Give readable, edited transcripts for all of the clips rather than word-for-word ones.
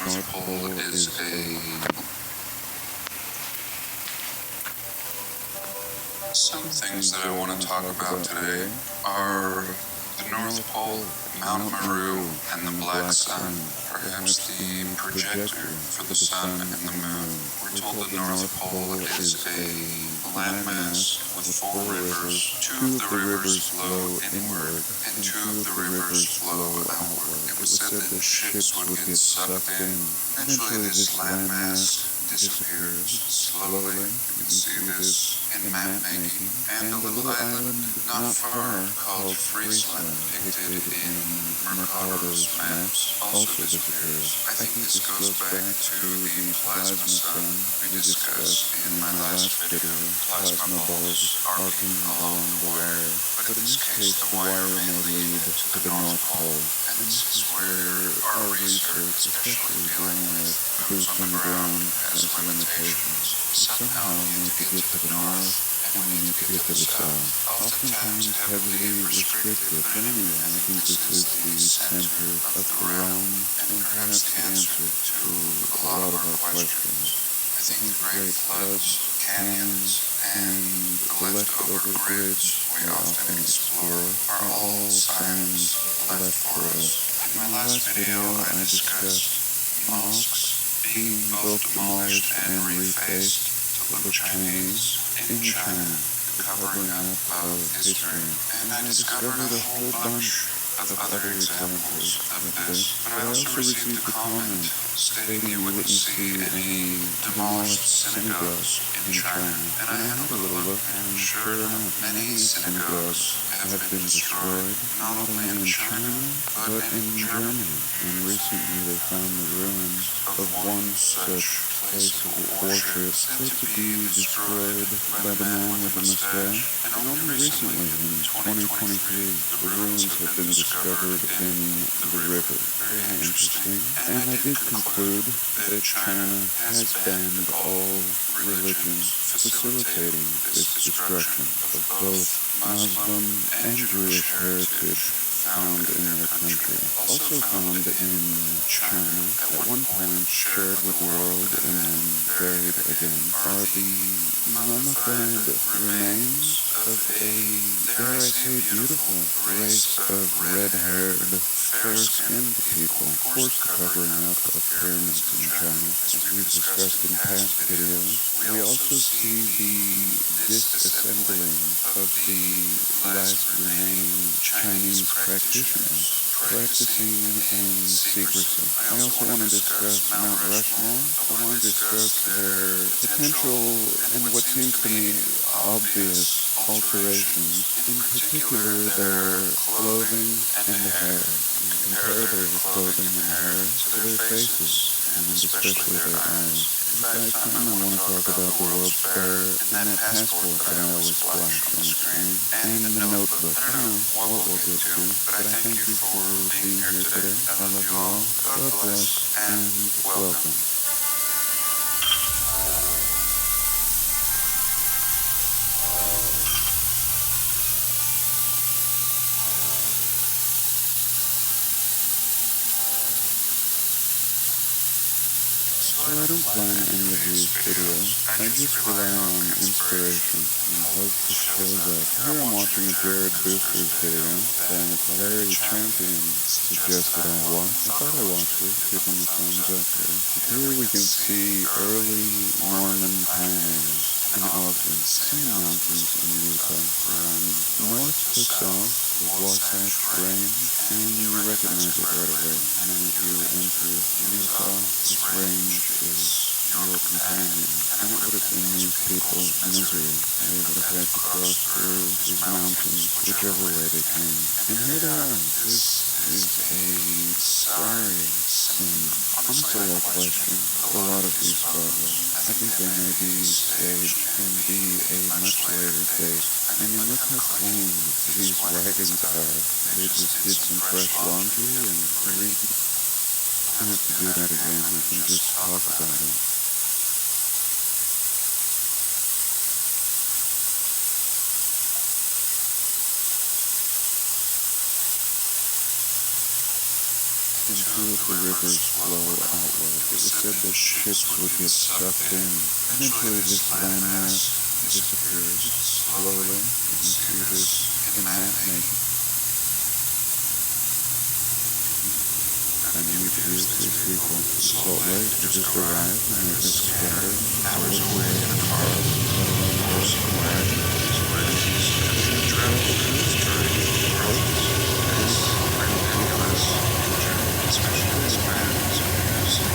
North Pole is Some things that I want to talk about today are the North Pole, Mount Meru, and the Black Sun, perhaps the projector for the sun and the moon. We're told the North Pole is a landmass with 4 rivers. 2 of the rivers flow inward, and 2 of the rivers flow outward. It was said that ships would get sucked in. Eventually this landmass disappears slowly. You can see this in map making. And a little island not far called Friesland, depicted in Mercator's maps, also disappears. I think this goes back to the plasma sun we discussed in my last video, plasma balls arcing along the wire. But in this case, the wire may lead to the North Pole. And this is where our research, especially dealing with boots on the ground, has limitations. Somehow we need to get to the north, and we need to get to the south. Oftentimes heavily restricted, but anyway, I think this is the center of the realm, and perhaps the answer to a lot of our questions. I think the great floods, canyons, and the leftover grids we often explore are all signs left for us. In my last video, I discussed mosques being both demolished and refaced to look Chinese in China, the covering up of history. And I discovered a whole bunch of other examples of this, but I also received a comment stating you wouldn't see any demolished synagogues in China. And I had a little look, and sure enough, many synagogues have been destroyed, not only in China, but in Germany. And recently they found the ruins of one such place of worship said to be destroyed by the man with the mustache. And only recently, in 2023, the ruins have been discovered in the river. Very interesting. And I did conclude that China has banned all religions, facilitating this destruction of both Muslim and Jewish heritage found in their country. Also found in China, at one point shared with the world and then buried again, are the mummified remains of a, dare I say, beautiful race of red-haired, fair-skinned people. Of course, the covering up of pyramids in China, as we've discussed in past videos. We also see the disassembling of the last remaining Chinese practitioners practicing in secrecy. I also want to discuss Mount Rushmore. I want to discuss their potential and what seems to me obvious alterations, in particular their clothing and hair. And compare their clothing and hair to their faces, and especially their eyes. If I have time, I want to talk about the World's Fair and that passport that I always flash on the screen, and the notebook. I don't know what we'll get to, but I thank you for being here today. I love you all. God bless, and welcome. So I don't plan any of these videos. I just rely on inspiration and hope this shows up. Here I'm watching a Jared Boosters video that Larry Champion suggested I watch. I thought I watched it, give him a thumbs up there. Here we can see early Mormon pioneers in Ogden, same mountains in Utah, run north to south, the Wasatch Range, and you recognize it right away. The minute you enter Utah, this range is your companion, and it would have been these people's misery. They would have had to cross through these mountains, whichever way they came. And here they are. This is a sorry scene. Honestly, I question a lot of these photos. I think they may be staged and be a much later date. I mean, look how clean these wagons are. They just did some fresh laundry and I have to do that again. I can just talk about it. into the river's flow outward. It was said that ships would get sucked in. Eventually this landmass disappears slowly. You can see this in map making. And you choose these people. Salt Lake, we just arrived and we've been scattered hours away in a car, horse and wagon, bridges, and travel goods during roads. It's ridiculous, especially this man who's a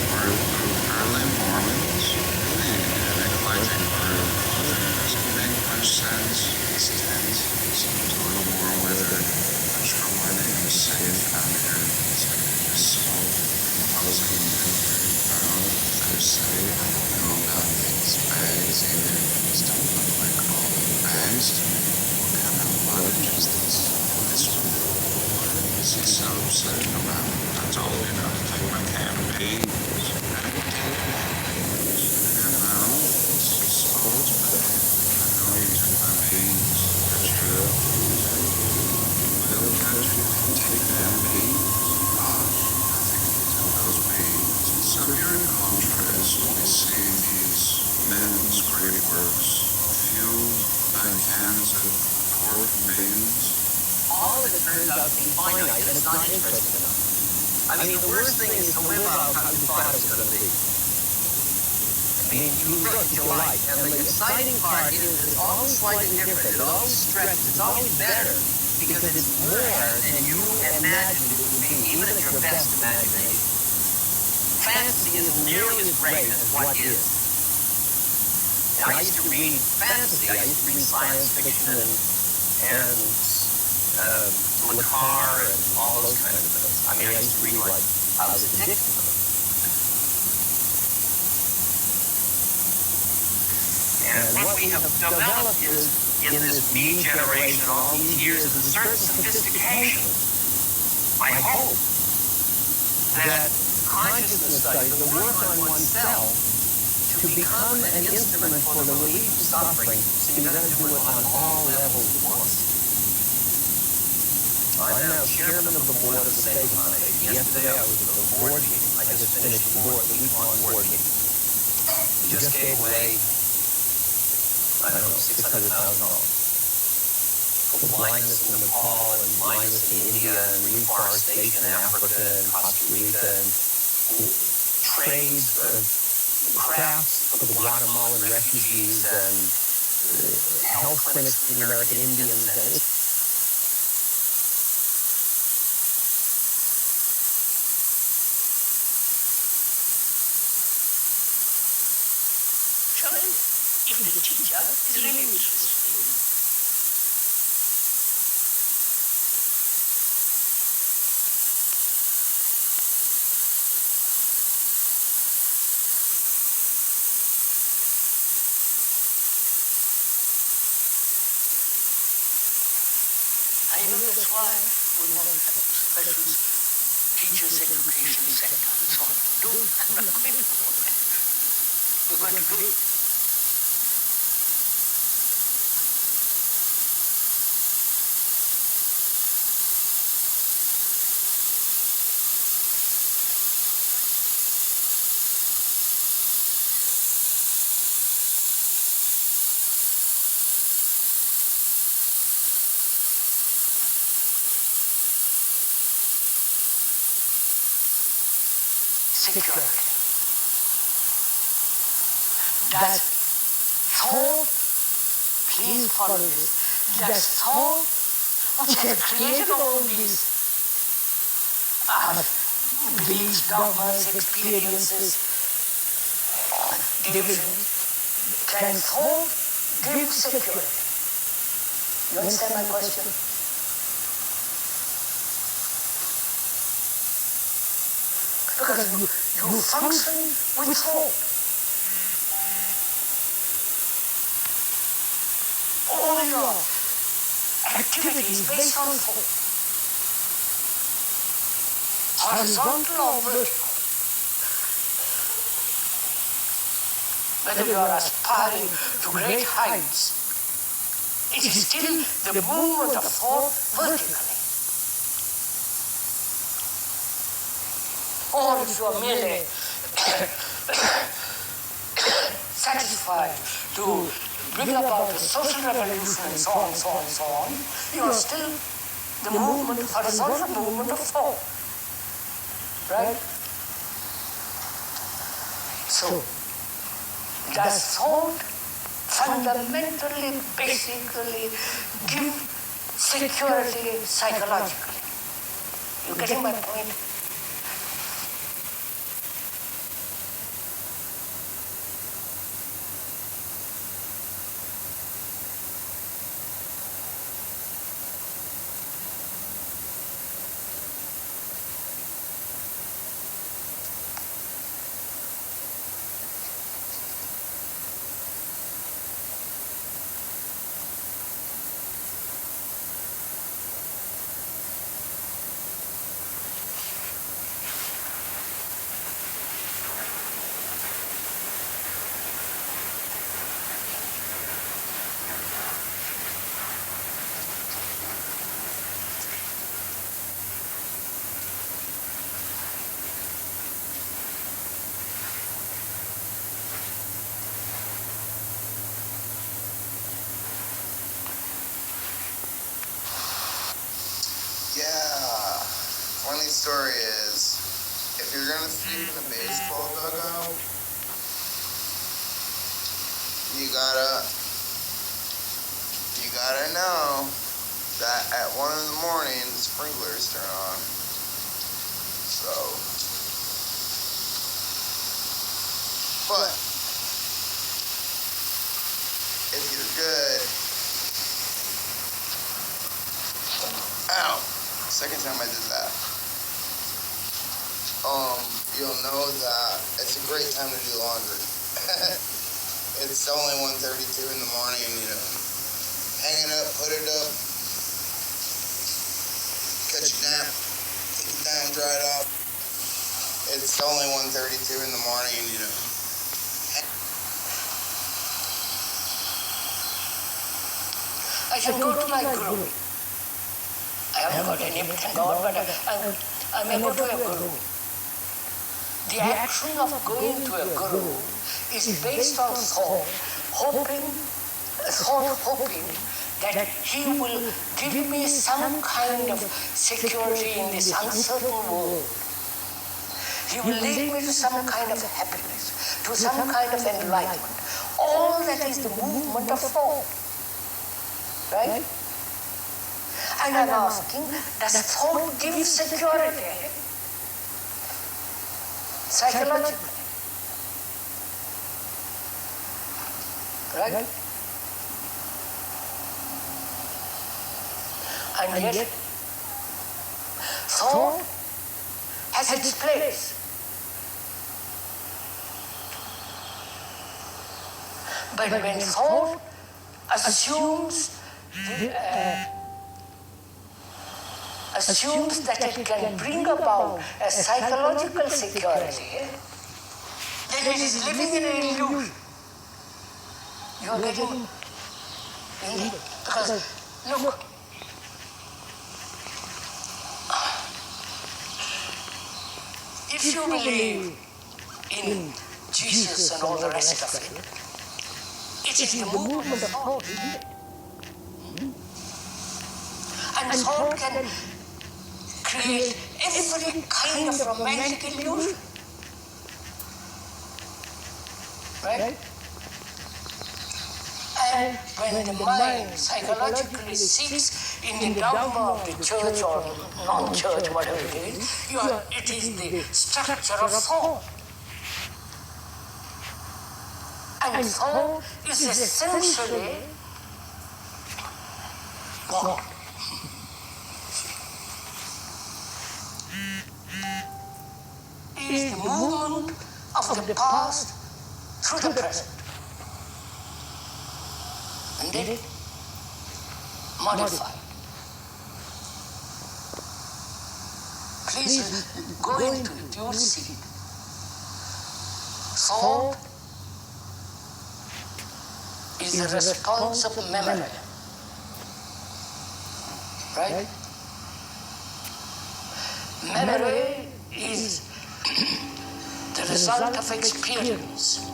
group of early Mormons leading an eclectic group. It doesn't make much sense. This tent seems a little more weathered. Not sure why they have a safe out here. It's so imposing and very proud that they're safe. I don't know about these bags either. These don't look like all bags to me. What kind of luggage is this? This one? What is he so upset about? I told you not to take my can of beans. I didn't take it. And now, it's a sports bag. I know you took my beans. Cut you up. Well, cut you didn't take the damn beans. Those beans. So here in contrast, we see these men's great works, fueled by cans of pork and beans. All of it turns out to be finite, and it's not interesting enough. I mean, the worst thing is to live out how you thought it was going to be. I mean, you look at your life, and the exciting part is that it's always slightly different, it always stretches, it's always better, because it's more than you imagined it would be, even at your best imagination. Fantasy isn't nearly as great as what is. I used to read fantasy. I used to read science fiction and Le Carre and all those kind of things. I mean, I used to read like I was addicted to them. And what we have developed is, in this me generation, all these years, is a certain sophistication. I hope that consciousness studies, the work on oneself, to become an instrument for the relief of suffering, so you've got to do it on all levels at once. I'm now chairman of the board of the Sega Foundation. Yesterday I was at the board meeting. I just finished the week-long board meeting. We just gave away, I don't know, $600,000 for blindness in Nepal and blindness in India and reforestation in Africa and Costa Rica and trades, crafts for the Guatemalan refugees and health clinics for the American Indians. And if the teacher is really interested in you. I know that's why we want to have special teachers' education center and so on. No, I'm not going to do that. We're going to do it. Security. That thought, please follow this, that thought which has created all these beliefs, dogmas, experiences, divisions, can thought give security? You understand my question? Because you function with thought. All your activities based on thought. Horizontal or vertical. Whether you are aspiring to great heights, it is still the movement of thought vertically. or if you are merely satisfied to bring about a social revolution and so on, so on, so on, you are still the movement, horizontal movement of thought. Right? So, does thought fundamentally, basically give security psychologically? You getting my point? Yeah. Funny story is, if you're gonna sleep in a baseball dugout, you gotta know that at 1 in the morning the sprinklers turn on. So, but if you're good, ow. Second time I did that. You'll know that it's a great time to do laundry. It's only 1:32 in the morning, you know. Hang it up, put it up, catch a nap, take it down, dry it off. It's only 1:32 in the morning, you know. I shall go to my guru. I haven't got any, thank God, but I'm able to a guru. The action of going to a guru is based on thought, hoping that he will give me some kind of security in this uncertain world. He will lead me to some kind of happiness, to some kind of enlightenment. All that is the movement of thought. Right? And I'm asking, does thought give security? Psychologically. Right? And yet, thought has its place. But when thought assumes that it can bring about a psychological security, then it is living in an illusion. You are getting, because look, if you believe in Jesus and all the rest of it, it is the movement of thought, isn't it? And thought can create every kind of romantic illusion. Right? And when the mind psychologically seeks in the dogma of the church or non-church, whatever it is, it is the structure of thought. And thought is essentially God. It is the movement of the past through the present. And then modify. Please go into it, you will see. Thought is the response of memory. Right? Memory is the result of experience,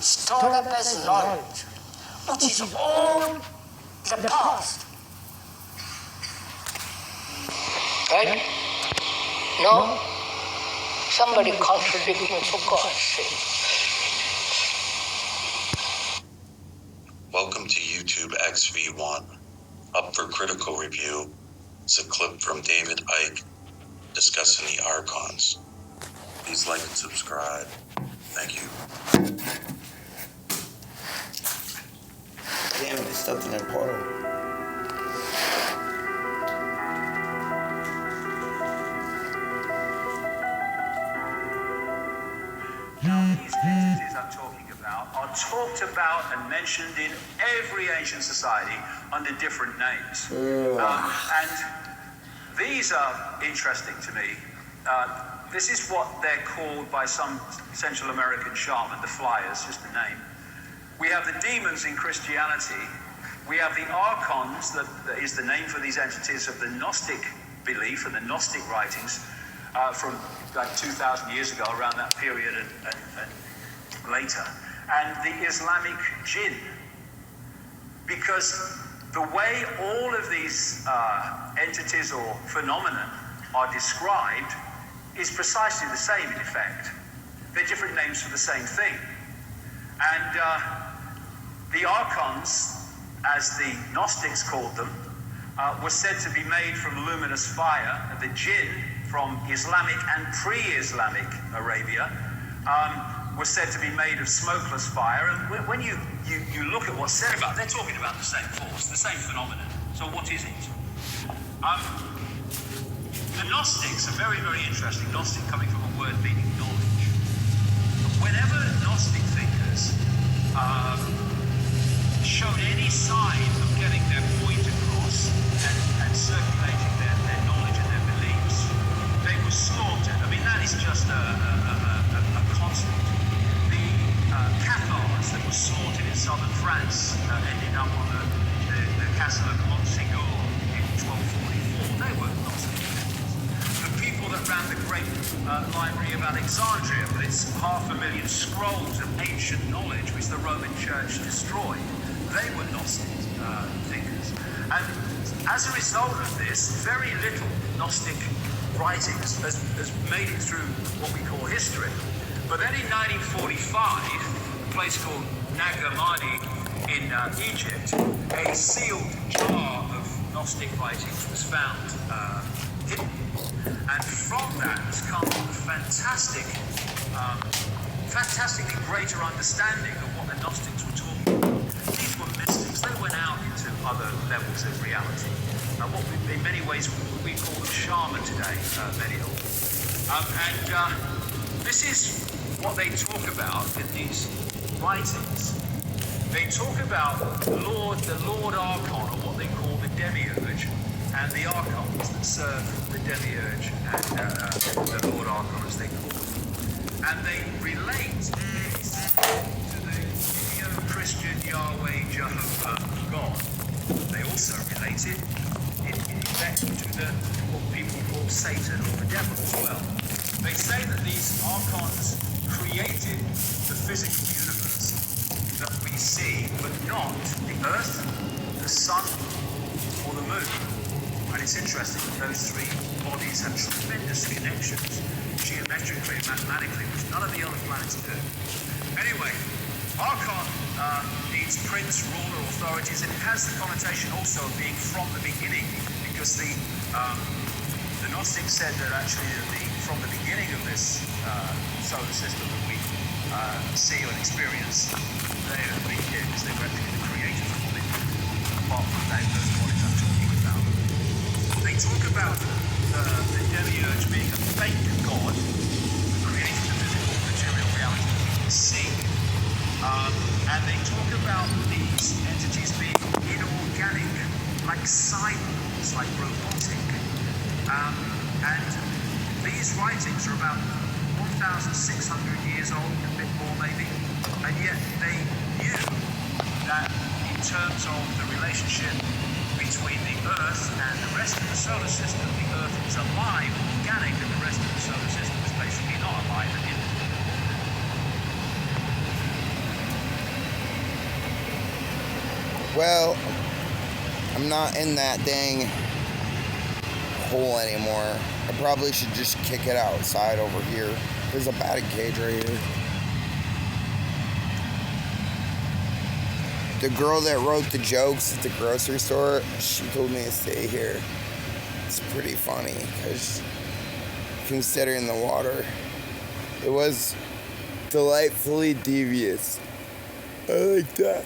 stored up as knowledge, which is all the past. Right? No? Somebody contradict me, for God's sake. Welcome to YouTube XV1. Up for critical review is a clip from David Icke discussing the Archons. Please like and subscribe. Thank you. Damn it, they stuffed in that portal. Now, these entities I'm talking about are talked about and mentioned in every ancient society under different names. And these are interesting to me. This is what they're called by some Central American shaman, the Flyers, just a name. We have the demons in Christianity. We have the Archons, that is the name for these entities of the Gnostic belief and the Gnostic writings from like 2,000 years ago, around that period and later. And the Islamic jinn. Because the way all of these entities or phenomena are described is precisely the same in effect. They're different names for the same thing. And the Archons, as the Gnostics called them, were said to be made from luminous fire. The jinn from Islamic and pre-Islamic Arabia was said to be made of smokeless fire. And when you look at what's said about, they're talking about the same force, the same phenomenon. So what is it? The Gnostics are very, very interesting. Gnostic coming from a word meaning knowledge. Whenever Gnostic thinkers showed any sign of getting their point across and circulating their knowledge and their beliefs, they were slaughtered. I mean, that is just a constant. The Cathars that were slaughtered in southern France ended up on the castle of Montségur in 1244. They were Gnostic. The people that ran the great library of Alexandria with its 500,000 scrolls of ancient knowledge which the Roman Church destroyed, they were Gnostic thinkers. And as a result of this, very little Gnostic writings has made it through what we call history. But then in 1945, a place called Nag Hammadi in Egypt, a sealed jar of Gnostic writings was found hidden. And from that has come a fantastically greater understanding of what the Gnostics were talking about. These were mystics. They went out into other levels of reality. What we, in many ways we call them shaman today, many of them. This is what they talk about in these writings. They talk about the Lord Archon, or what they call the Demiurge, and the Archons that serve the Demiurge and the Lord Archon, as they call them. And they relate this to the Judeo-Christian Yahweh Jehovah God. They also relate it in effect to what people call Satan or the devil as well. They say that these Archons created the physical universe that we see, but not the earth, the sun, or the moon. And it's interesting that those three bodies have tremendous connections, geometrically and mathematically, which none of the other planets do. Anyway, Archon means prince, ruler, authorities, and it has the connotation also of being from the beginning, because the Gnostics said that actually from the beginning of this solar system that we see and experience, they have been here because they were actually the creators of all it, apart from those bodies I'm talking about. They talk about the Demiurge being a fake god who created the physical material reality that we can see. And they talk about these entities being inorganic, like cyborgs, like robotic. And these writings are about 1,600 years old, a bit more maybe, and yet they knew that in terms of the relationship between the Earth and the rest of the solar system, the Earth is alive, organic, and the rest of the solar system is basically not alive and Well, I'm not in that dang hole anymore. I probably should just kick it outside over here. There's a batting cage right here. The girl that wrote the jokes at the grocery store, she told me to stay here. It's pretty funny because considering the water, it was delightfully devious. I like that.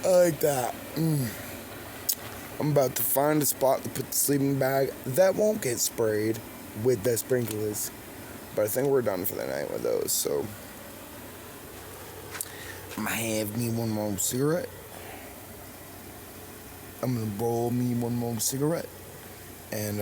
I like that. I'm about to find a spot to put the sleeping bag that won't get sprayed with the sprinklers. But I think we're done for the night with those, so I'm gonna have me one more cigarette. I'm gonna roll me one more cigarette. And